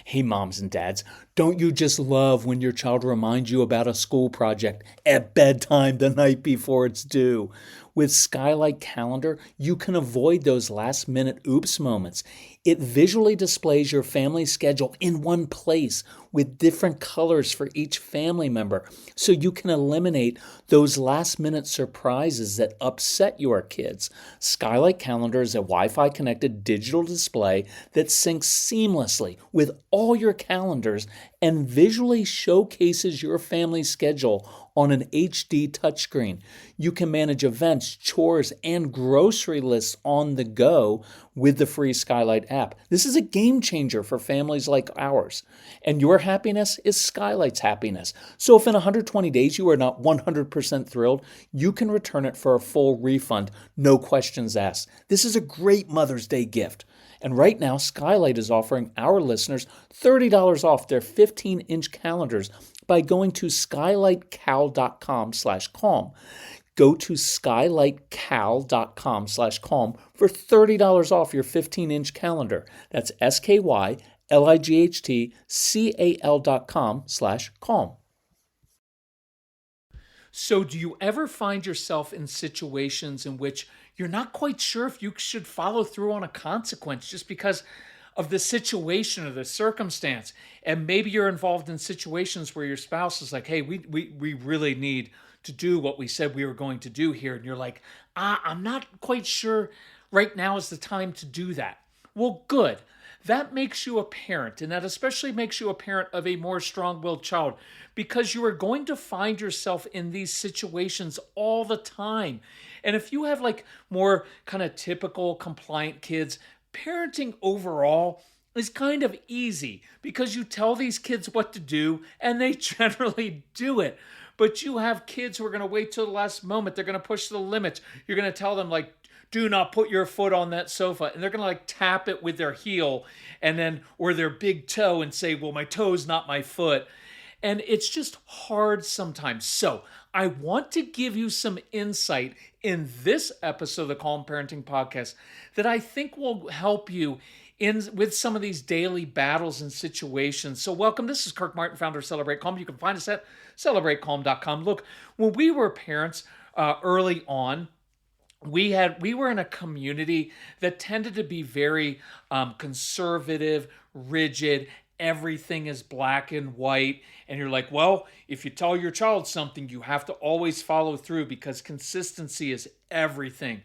Hey, moms and dads, don't you just love when your child reminds you about a school project at bedtime the night before it's due? With Skylight Calendar, you can avoid those last minute oops moments. It visually displays your family schedule in one place with different colors for each family member, so you can eliminate those last minute surprises that upset your kids. Skylight Calendar is a Wi-Fi connected digital display that syncs seamlessly with all your calendars and visually showcases your family's schedule on an HD touchscreen. You can manage events, chores, and grocery lists on the go with the free Skylight app. This is a game changer for families like ours. And your happiness is Skylight's happiness. So if in 120 days you are not 100% thrilled, you can return it for a full refund, no questions asked. This is a great Mother's Day gift. And right now, Skylight is offering our listeners $30 off their 15-inch calendars by going to skylightcal.com/calm. Go to skylightcal.com/calm for $30 off your 15-inch calendar. That's skylightcal.com/calm. So do you ever find yourself in situations in which you're not quite sure if you should follow through on a consequence just because of the situation or the circumstance? And maybe you're involved in situations where your spouse is like, hey, we really need to do what we said we were going to do here. And you're like, I'm not quite sure right now is the time to do that. Well, good. That makes you a parent, and that especially makes you a parent of a more strong-willed child, because you are going to find yourself in these situations all the time. And if you have like more kind of typical compliant kids, parenting overall is kind of easy because you tell these kids what to do and they generally do it. But you have kids who are going to wait till the last moment. They're going to push the limits. You're going to tell them like, do not put your foot on that sofa. And they're going to like tap it with their heel and then, or their big toe and say, well, my toe's not my foot. And it's just hard sometimes. So I want to give you some insight in this episode of the Calm Parenting Podcast that I think will help you with some of these daily battles and situations. So welcome. This is Kirk Martin, founder of Celebrate Calm. You can find us at celebratecalm.com. Look, when we were parents early on, we were in a community that tended to be very conservative, rigid. Everything is black and white. And you're like, well, if you tell your child something, you have to always follow through because consistency is everything.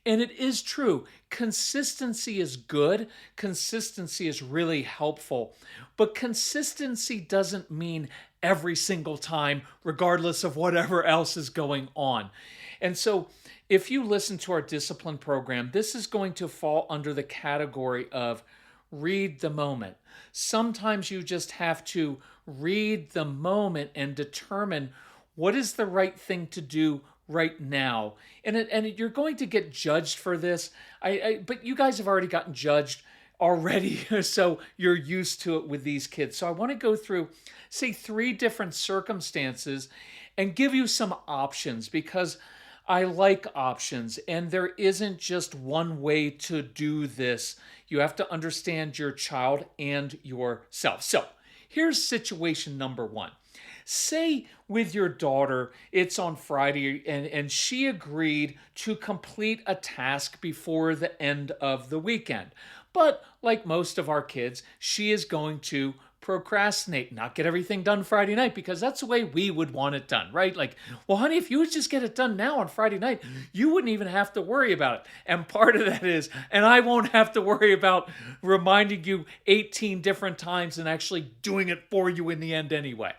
And it is true. Consistency is good. Consistency is really helpful. But consistency doesn't mean every single time, regardless of whatever else is going on. And so if you listen to our discipline program, this is going to fall under the category of read the moment. Sometimes you just have to read the moment and determine what is the right thing to do right now. And you're going to get judged for this. But you guys have already gotten judged already, so you're used to it with these kids. So I want to go through, say, 3 different circumstances and give you some options because I like options, and there isn't just one way to do this. You have to understand your child and yourself. So here's situation number 1. Say with your daughter, it's on Friday, and she agreed to complete a task before the end of the weekend. But like most of our kids, she is going to procrastinate, not get everything done Friday night because that's the way we would want it done, right? Like, well, honey, if you would just get it done now on Friday night, you wouldn't even have to worry about it. And part of that is, and I won't have to worry about reminding you 18 different times and actually doing it for you in the end anyway.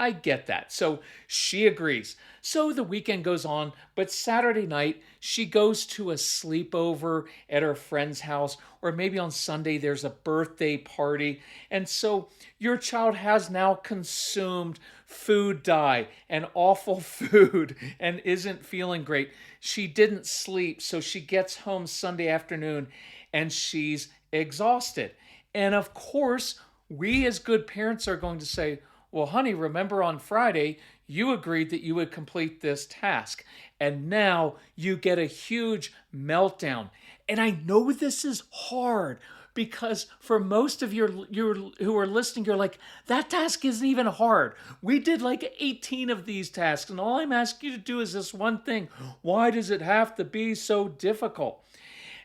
I get that. So she agrees. So the weekend goes on, but Saturday night, she goes to a sleepover at her friend's house, or maybe on Sunday there's a birthday party. And so your child has now consumed food dye and awful food and isn't feeling great. She didn't sleep, so she gets home Sunday afternoon and she's exhausted. And of course, we as good parents are going to say, well, honey, remember on Friday, you agreed that you would complete this task. And now you get a huge meltdown. And I know this is hard because for most of your who are listening, you're like, that task isn't even hard. We did like 18 of these tasks, and all I'm asking you to do is this one thing. Why does it have to be so difficult?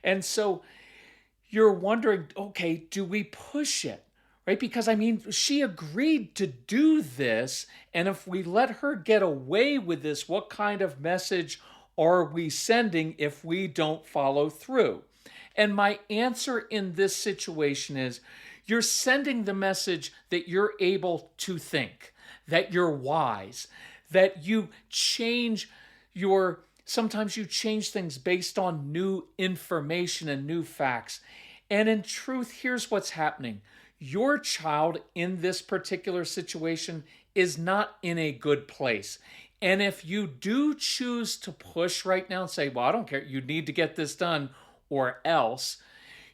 And so you're wondering, okay, do we push it? Right? Because I mean, she agreed to do this. And if we let her get away with this, what kind of message are we sending if we don't follow through? And my answer in this situation is, you're sending the message that you're able to think, that you're wise, that you change sometimes you change things based on new information and new facts. And in truth, here's what's happening. Your child in this particular situation is not in a good place. And if you do choose to push right now and say, well, I don't care, you need to get this done or else,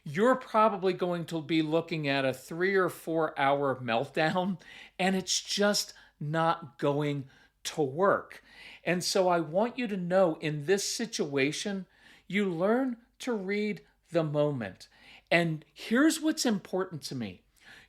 you're probably going to be looking at a 3 or 4 hour meltdown, and it's just not going to work. And so I want you to know, in this situation, you learn to read the moment. And here's what's important to me.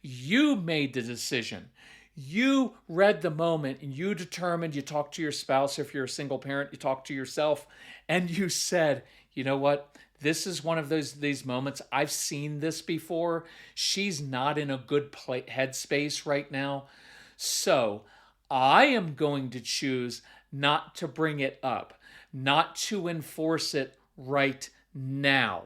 You made the decision. You read the moment and you determined, you talked to your spouse. If you're a single parent, you talked to yourself and you said, you know what? This is one of these moments. I've seen this before. She's not in a good headspace right now. So I am going to choose not to bring it up, not to enforce it right now.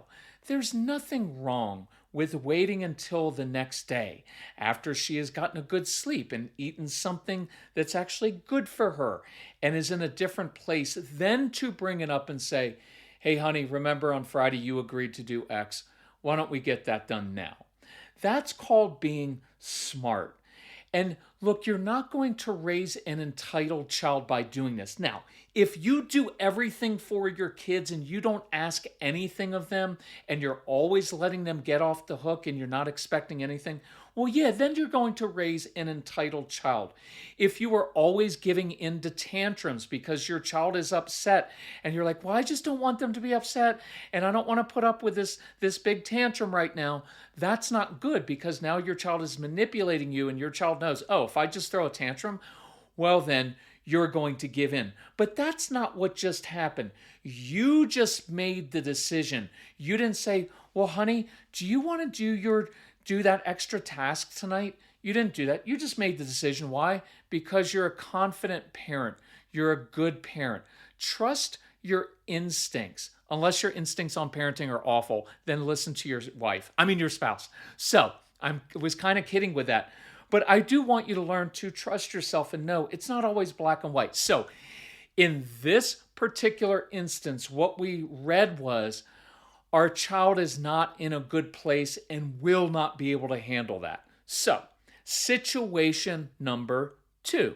There's nothing wrong with waiting until the next day after she has gotten a good sleep and eaten something that's actually good for her and is in a different place, then to bring it up and say, hey, honey, remember on Friday you agreed to do X. Why don't we get that done now? That's called being smart. And look, you're not going to raise an entitled child by doing this. Now, if you do everything for your kids and you don't ask anything of them and you're always letting them get off the hook and you're not expecting anything, well, yeah, then you're going to raise an entitled child. If you are always giving in to tantrums because your child is upset and you're like, well, I just don't want them to be upset and I don't want to put up with this big tantrum right now, that's not good, because now your child is manipulating you and your child knows, oh, if I just throw a tantrum, well, then you're going to give in. But that's not what just happened. You just made the decision. You didn't say, well, honey, do you want to do that extra task tonight? You didn't do that. You just made the decision. Why? Because you're a confident parent. You're a good parent. Trust your instincts. Unless your instincts on parenting are awful, then listen to your your spouse. So I was kind of kidding with that. But I do want you to learn to trust yourself and know it's not always black and white. So in this particular instance, what we read was our child is not in a good place and will not be able to handle that. So situation number 2.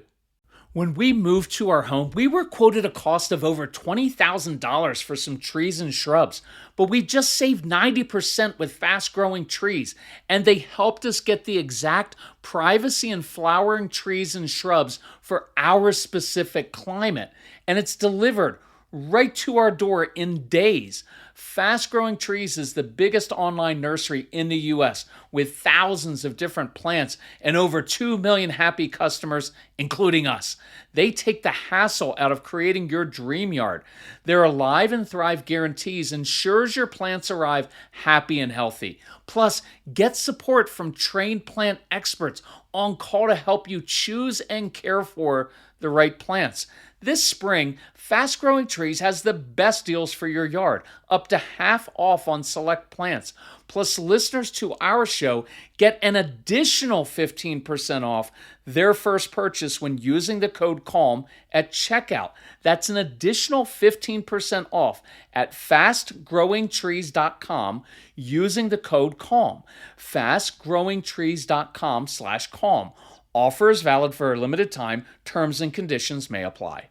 When we moved to our home, we were quoted a cost of over $20,000 for some trees and shrubs, but we just saved 90% with fast-growing trees, and they helped us get the exact privacy and flowering trees and shrubs for our specific climate, and it's delivered right to our door in days. Fast Growing Trees is the biggest online nursery in the US with thousands of different plants and over 2 million happy customers, including us. They take the hassle out of creating your dream yard. Their Alive and Thrive guarantees ensures your plants arrive happy and healthy. Plus, get support from trained plant experts on call to help you choose and care for the right plants. This spring, Fast Growing Trees has the best deals for your yard, up to half off on select plants. Plus, listeners to our show get an additional 15% off their first purchase when using the code CALM at checkout. That's an additional 15% off at fastgrowingtrees.com using the code CALM. fastgrowingtrees.com/CALM. Offer is valid for a limited time. Terms and conditions may apply.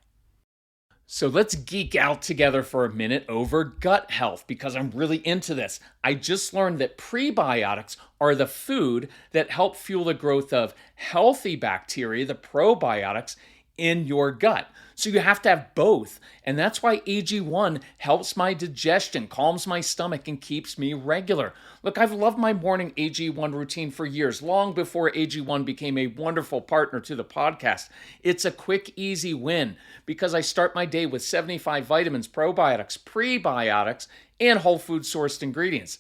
So let's geek out together for a minute over gut health, because I'm really into this. I just learned that prebiotics are the food that help fuel the growth of healthy bacteria, the probiotics, in your gut. So you have to have both. And that's why AG1 helps my digestion, calms my stomach, and keeps me regular. Look, I've loved my morning AG1 routine for years, long before AG1 became a wonderful partner to the podcast. It's a quick, easy win because I start my day with 75 vitamins, probiotics, prebiotics, and whole food sourced ingredients.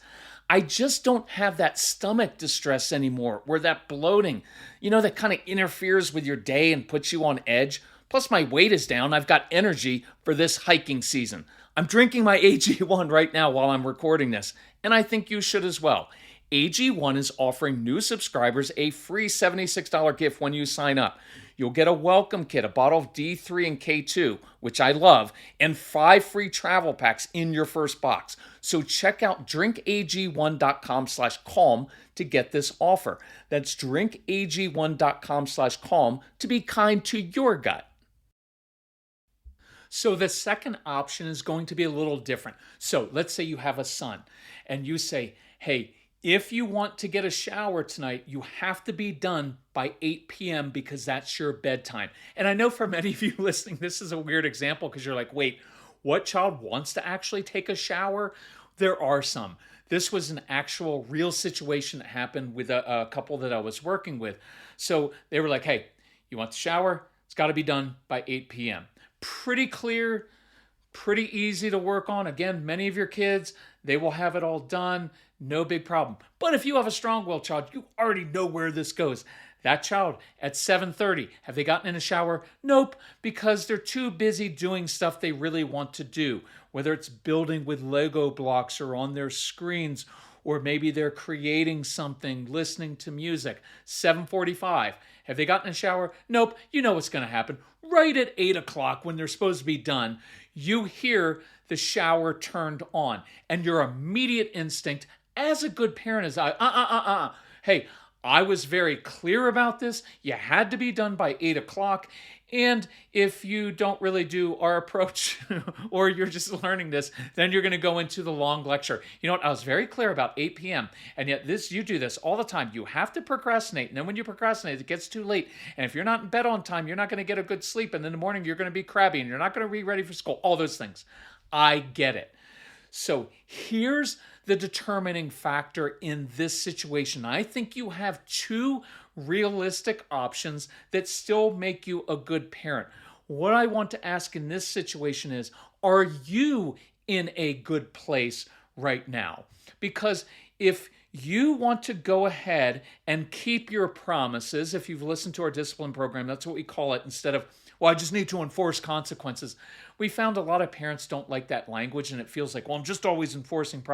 I just don't have that stomach distress anymore, where that bloating, that kind of interferes with your day and puts you on edge. Plus, my weight is down. I've got energy for this hiking season. I'm drinking my AG1 right now while I'm recording this, and I think you should as well. AG1 is offering new subscribers a free $76 gift when you sign up. You'll get a welcome kit, a bottle of D3 and K2, which I love, and 5 free travel packs in your first box. So check out drinkag1.com/calm to get this offer. That's drinkag1.com/calm to be kind to your gut. So the second option is going to be a little different. So let's say you have a son and you say, hey, if you want to get a shower tonight, you have to be done by 8 p.m. because that's your bedtime. And I know for many of you listening, this is a weird example because you're like, wait, what child wants to actually take a shower? There are some. This was an actual real situation that happened with a couple that I was working with. So they were like, hey, you want the shower? It's got to be done by 8 p.m. Pretty clear, pretty easy to work on. Again, many of your kids, they will have it all done. No big problem. But if you have a strong-willed child, you already know where this goes. That child at 7:30, have they gotten in a shower? Nope, because they're too busy doing stuff they really want to do, whether it's building with Lego blocks or on their screens, or maybe they're creating something, listening to music. 7:45, have they gotten in a shower? Nope, you know what's going to happen. Right at 8 o'clock when they're supposed to be done, you hear the shower turned on, and your immediate instinct as a good parent is, hey, I was very clear about this. You had to be done by 8 o'clock. And if you don't really do our approach or you're just learning this, then you're going to go into the long lecture. You know what? I was very clear about 8 p.m. And yet you do this all the time. You have to procrastinate. And then when you procrastinate, it gets too late. And if you're not in bed on time, you're not going to get a good sleep. And in the morning, you're going to be crabby and you're not going to be ready for school. All those things. I get it. So here's the determining factor in this situation. I think you have two realistic options that still make you a good parent. What I want to ask in this situation is, are you in a good place right now? Because if you want to go ahead and keep your promises, if you've listened to our discipline program, that's what we call it, instead of, well, I just need to enforce consequences. We found a lot of parents don't like that language, and it feels like, well, I'm just always enforcing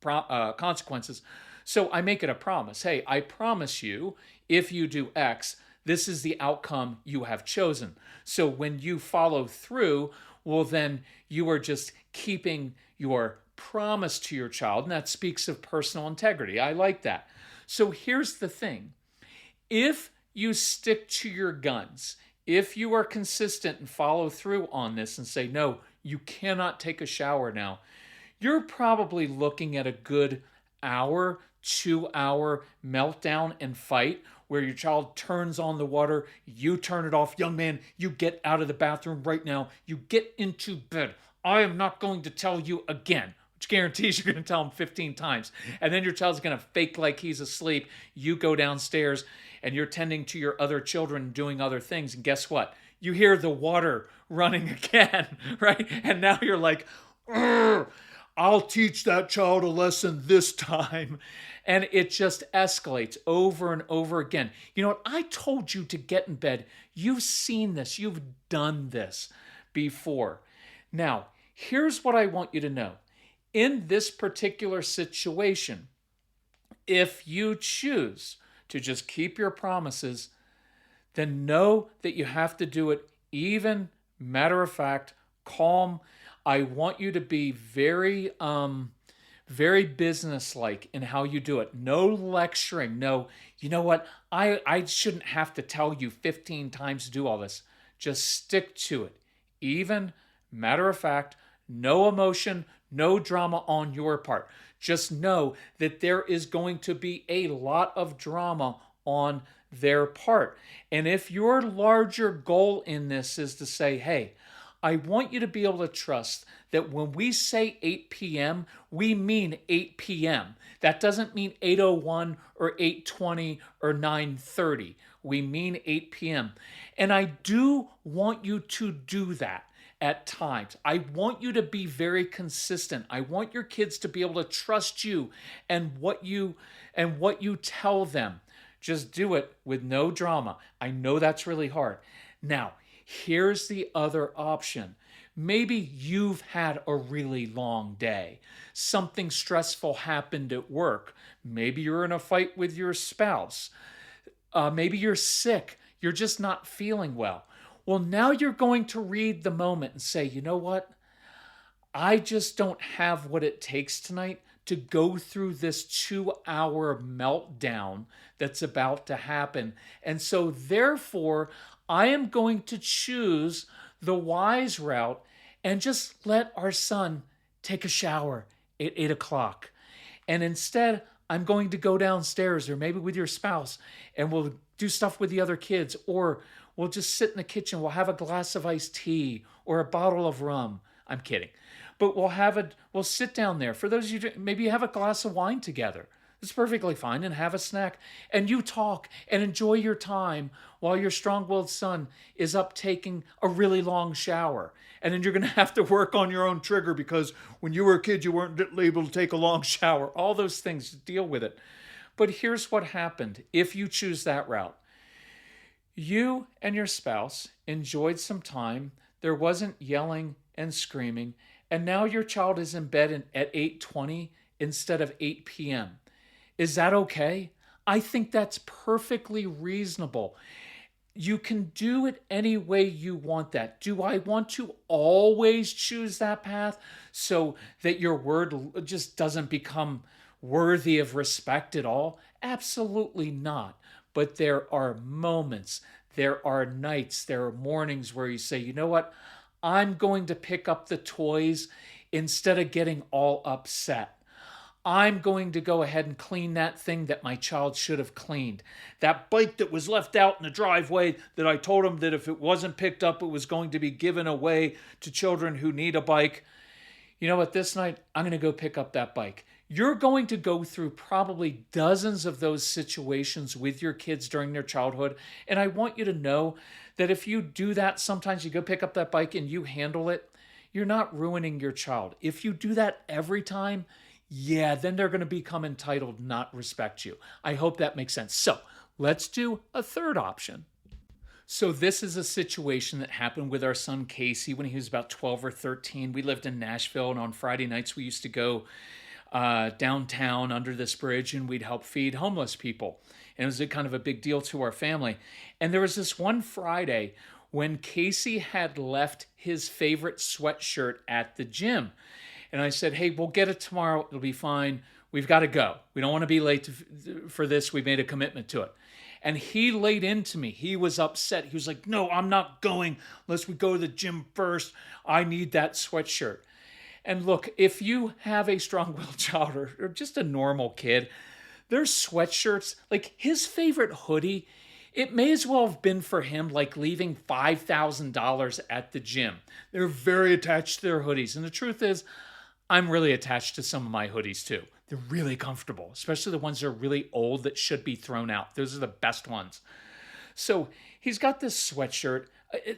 consequences. So I make it a promise. Hey, I promise you, if you do X, this is the outcome you have chosen. So when you follow through, well, then you are just keeping your promise to your child, and that speaks of personal integrity. I like that. So here's the thing. If you stick to your guns, if you are consistent and follow through on this and say, no, you cannot take a shower now, you're probably looking at a good hour, 2-hour meltdown and fight where your child turns on the water, you turn it off. Young man, you get out of the bathroom right now. You get into bed. I am not going to tell you again, which guarantees you're going to tell him 15 times. And then your child's going to fake like he's asleep. You go downstairs and you're tending to your other children, doing other things. And guess what? You hear the water running again, right? And now you're like, I'll teach that child a lesson this time. And it just escalates over and over again. You know what? I told you to get in bed. You've seen this. You've done this before. Now, here's what I want you to know. In this particular situation, if you choose to just keep your promises, then know that you have to do it even, matter of fact, calm. I want you to be very, very businesslike in how you do it. No lecturing. No, you know what? I shouldn't have to tell you 15 times to do all this. Just stick to it. Even, matter of fact, no emotion, no drama on your part. Just know that there is going to be a lot of drama on their part. And if your larger goal in this is to say, hey, I want you to be able to trust that when we say 8 p.m., we mean 8 p.m. That doesn't mean 8:01 or 8:20 or 9:30. We mean 8 p.m. And I do want you to do that at times. I want you to be very consistent. I want your kids to be able to trust you and what you tell them. Just do it with no drama. I know that's really hard. Now, here's the other option. Maybe you've had a really long day. Something stressful happened at work. Maybe you're in a fight with your spouse. Maybe you're sick. You're just not feeling well. Well, now you're going to read the moment and say, you know what? I just don't have what it takes tonight to go through this 2-hour meltdown that's about to happen. And so therefore, I am going to choose the wise route and just let our son take a shower at 8 o'clock. And instead, I'm going to go downstairs or maybe with your spouse and we'll do stuff with the other kids, or we'll just sit in the kitchen. We'll have a glass of iced tea or a bottle of rum. I'm kidding. But we'll sit down there. For those of you, maybe you have a glass of wine together. It's perfectly fine, and have a snack. And you talk and enjoy your time while your strong-willed son is up taking a really long shower. And then you're going to have to work on your own trigger because when you were a kid, you weren't able to take a long shower. All those things, deal with it. But here's what happened if you choose that route. You and your spouse enjoyed some time. There wasn't yelling and screaming. And now your child is in bed at 8:20 instead of 8 p.m. Is that okay? I think that's perfectly reasonable. You can do it any way you want that. Do I want to always choose that path so that your word just doesn't become worthy of respect at all? Absolutely not. But there are moments, there are nights, there are mornings where you say, you know what? I'm going to pick up the toys instead of getting all upset. I'm going to go ahead and clean that thing that my child should have cleaned. That bike that was left out in the driveway that I told him that if it wasn't picked up, it was going to be given away to children who need a bike. You know what? This night, I'm going to go pick up that bike. You're going to go through probably dozens of those situations with your kids during their childhood. And I want you to know that if you do that, sometimes you go pick up that bike and you handle it, you're not ruining your child. If you do that every time, yeah, then they're going to become entitled, not respect you. I hope that makes sense. So let's do a third option. So this is a situation that happened with our son Casey when he was about 12 or 13. We lived in Nashville, and on Friday nights we used to go downtown under this bridge, and we'd help feed homeless people. And it was a kind of a big deal to our family. And there was this one Friday when Casey had left his favorite sweatshirt at the gym. And I said, hey, we'll get it tomorrow. It'll be fine. We've got to go. We don't want to be late for this. We made a commitment to it. And he laid into me. He was upset. He was like, no, I'm not going unless we go to the gym first. I need that sweatshirt. And look, if you have a strong-willed child or just a normal kid, their sweatshirts, like his favorite hoodie, it may as well have been for him like leaving $5,000 at the gym. They're very attached to their hoodies. And the truth is, I'm really attached to some of my hoodies too. They're really comfortable, especially the ones that are really old that should be thrown out. Those are the best ones. So he's got this sweatshirt.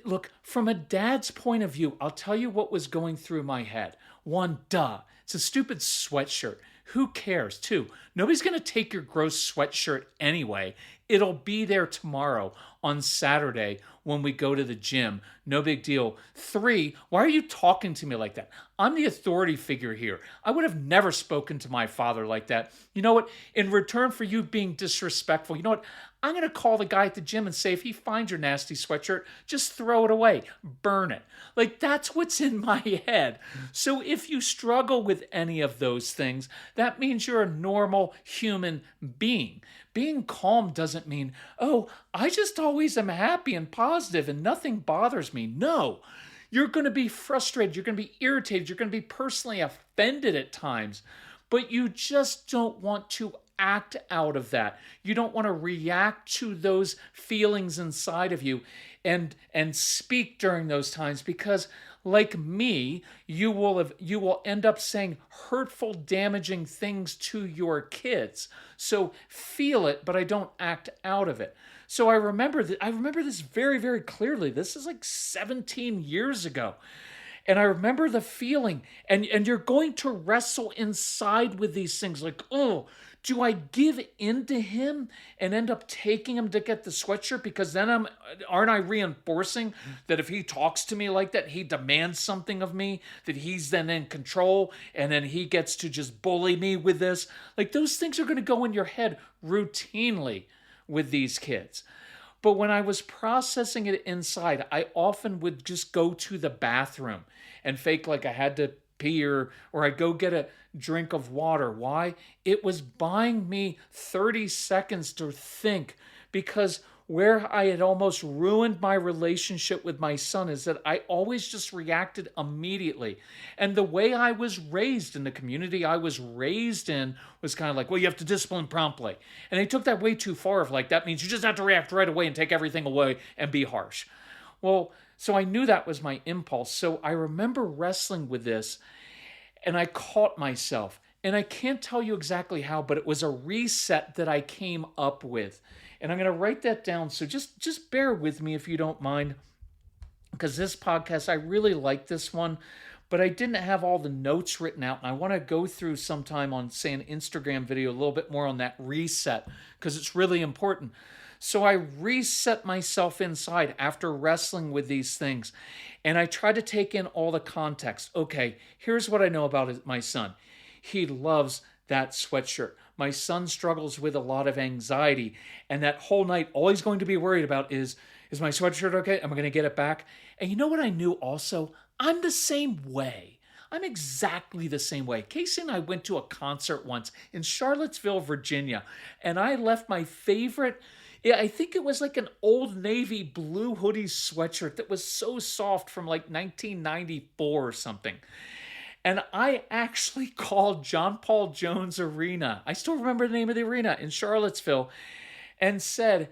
Look, from a dad's point of view, I'll tell you what was going through my head. One, duh, it's a stupid sweatshirt. Who cares? Two, nobody's going to take your gross sweatshirt anyway. It'll be there tomorrow on Saturday when we go to the gym. No big deal. Three, why are you talking to me like that? I'm the authority figure here. I would have never spoken to my father like that. You know what? In return for you being disrespectful, you know what? I'm going to call the guy at the gym and say, if he finds your nasty sweatshirt, just throw it away. Burn it. Like, that's what's in my head. So if you struggle with any of those things, that means you're a normal human being. Being calm doesn't mean, oh, I just always am happy and positive and nothing bothers me. No, you're going to be frustrated. You're going to be irritated. You're going to be personally offended at times, but you just don't want to act out of that. You don't want to react to those feelings inside of you and speak during those times, because like me, you will end up saying hurtful, damaging things to your kids. So feel it, but I don't act out of it. So I remember this very, very clearly. This is like 17 years ago. And I remember the feeling, and you're going to wrestle inside with these things like, oh, do I give in to him and end up taking him to get the sweatshirt? Because then aren't I reinforcing that if he talks to me like that, he demands something of me, that he's then in control, and then he gets to just bully me with this? Like, those things are going to go in your head routinely with these kids. But when I was processing it inside, I often would just go to the bathroom and fake like I had to pee, or I'd go get a drink of water. Why? It was buying me 30 seconds to think, because where I had almost ruined my relationship with my son is that I always just reacted immediately. And the way I was raised in the community I was raised in was kind of like, well, you have to discipline promptly. And they took that way too far, of like, that means you just have to react right away and take everything away and be harsh. Well, so I knew that was my impulse. So I remember wrestling with this, and I caught myself. And I can't tell you exactly how, but it was a reset that I came up with. And I'm going to write that down. So just bear with me if you don't mind, because this podcast, I really like this one, but I didn't have all the notes written out. And I want to go through sometime on, say, an Instagram video, a little bit more on that reset, because it's really important. So I reset myself inside after wrestling with these things. And I try to take in all the context. Okay, here's what I know about my son. He loves that sweatshirt. My son struggles with a lot of anxiety, and that whole night, all he's going to be worried about is my sweatshirt okay? Am I going to get it back? And you know what I knew also? I'm the same way. I'm exactly the same way. Casey and I went to a concert once in Charlottesville, Virginia, and I left my favorite, I think it was like an Old Navy blue hoodie sweatshirt that was so soft, from like 1994 or something. And I actually called John Paul Jones Arena. I still remember the name of the arena in Charlottesville, and said,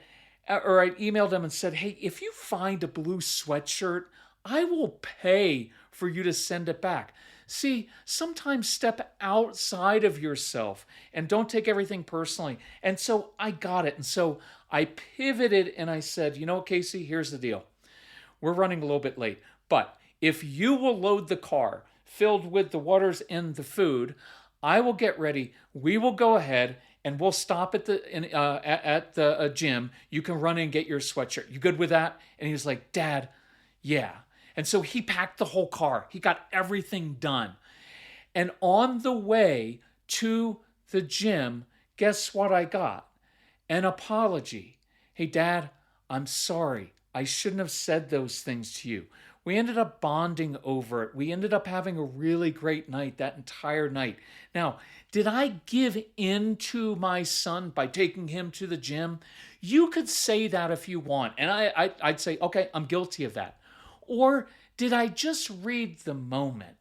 or I emailed them and said, hey, if you find a blue sweatshirt, I will pay for you to send it back. See, sometimes step outside of yourself and don't take everything personally. And so I got it. And so I pivoted and I said, you know what, Casey, here's the deal. We're running a little bit late, but if you will load the car filled with the waters and the food, I will get ready. We will go ahead and we'll stop at the gym. You can run in and get your sweatshirt. You good with that? And he was like, Dad, yeah. And so he packed the whole car. He got everything done. And on the way to the gym, guess what I got? An apology. Hey, Dad, I'm sorry. I shouldn't have said those things to you. We ended up bonding over it. We ended up having a really great night that entire night. Now, did I give in to my son by taking him to the gym? You could say that if you want. And I'd say, okay, I'm guilty of that. Or did I just read the moment?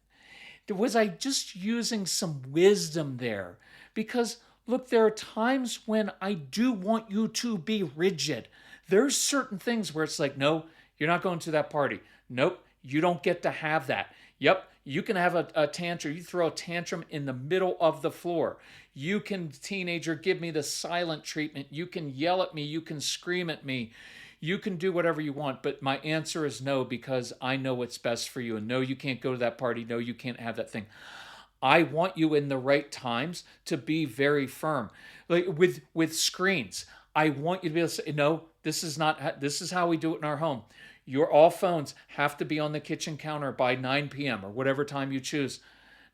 Was I just using some wisdom there? Because, look, there are times when I do want you to be rigid. There's certain things where it's like, no, you're not going to that party. Nope, you don't get to have that. Yep, you can have a tantrum. You throw a tantrum in the middle of the floor. You can, teenager, give me the silent treatment. You can yell at me. You can scream at me. You can do whatever you want, but my answer is no, because I know what's best for you. And no, you can't go to that party. No, you can't have that thing. I want you in the right times to be very firm. Like with screens, I want you to be able to say, no, this is how we do it in our home. All phones have to be on the kitchen counter by 9 p.m. or whatever time you choose.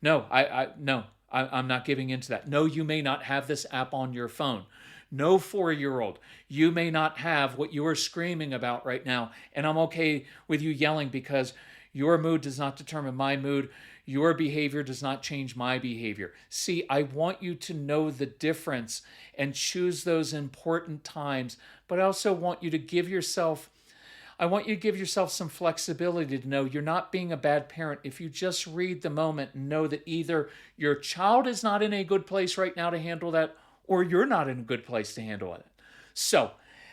No, I'm not giving into that. No, you may not have this app on your phone. No 4-year-old, you may not have what you are screaming about right now. And I'm okay with you yelling, because your mood does not determine my mood. Your behavior does not change my behavior. See, I want you to know the difference and choose those important times, but I also want you to give yourself some flexibility to know you're not being a bad parent if you just read the moment and know that either your child is not in a good place right now to handle that, or you're not in a good place to handle it. So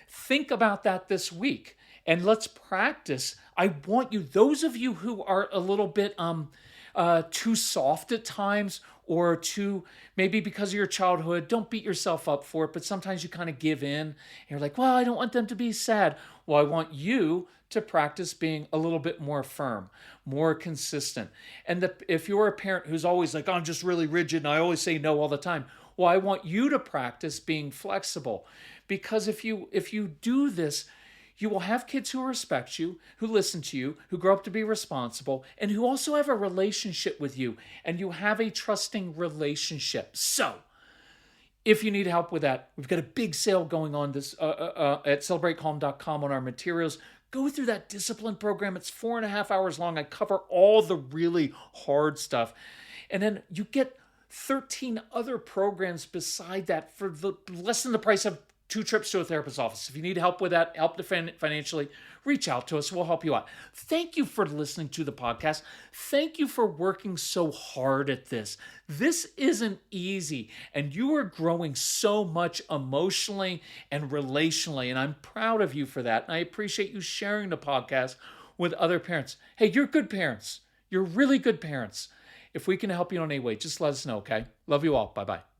think about that this week and let's practice. I want you, those of you who are a little bit too soft at times, or too, maybe because of your childhood, don't beat yourself up for it, but sometimes you kind of give in and you're like, well, I don't want them to be sad. Well, I want you to practice being a little bit more firm, more consistent. And if you're a parent who's always like, I'm just really rigid and I always say no all the time, well, I want you to practice being flexible, because if you do this, you will have kids who respect you, who listen to you, who grow up to be responsible, and who also have a relationship with you, and you have a trusting relationship. So, if you need help with that, we've got a big sale going on this at celebratecalm.com on our materials. Go through that discipline program. It's 4.5 hours long. I cover all the really hard stuff. And then you get 13 other programs beside that for less than the price of 2 trips to a therapist's office. If you need help with that, help financially, reach out to us. We'll help you out. Thank you for listening to the podcast. Thank you for working so hard at this. This isn't easy, and you are growing so much emotionally and relationally, and I'm proud of you for that. And I appreciate you sharing the podcast with other parents. Hey, you're good parents. You're really good parents. If we can help you in any way, just let us know, okay? Love you all. Bye-bye.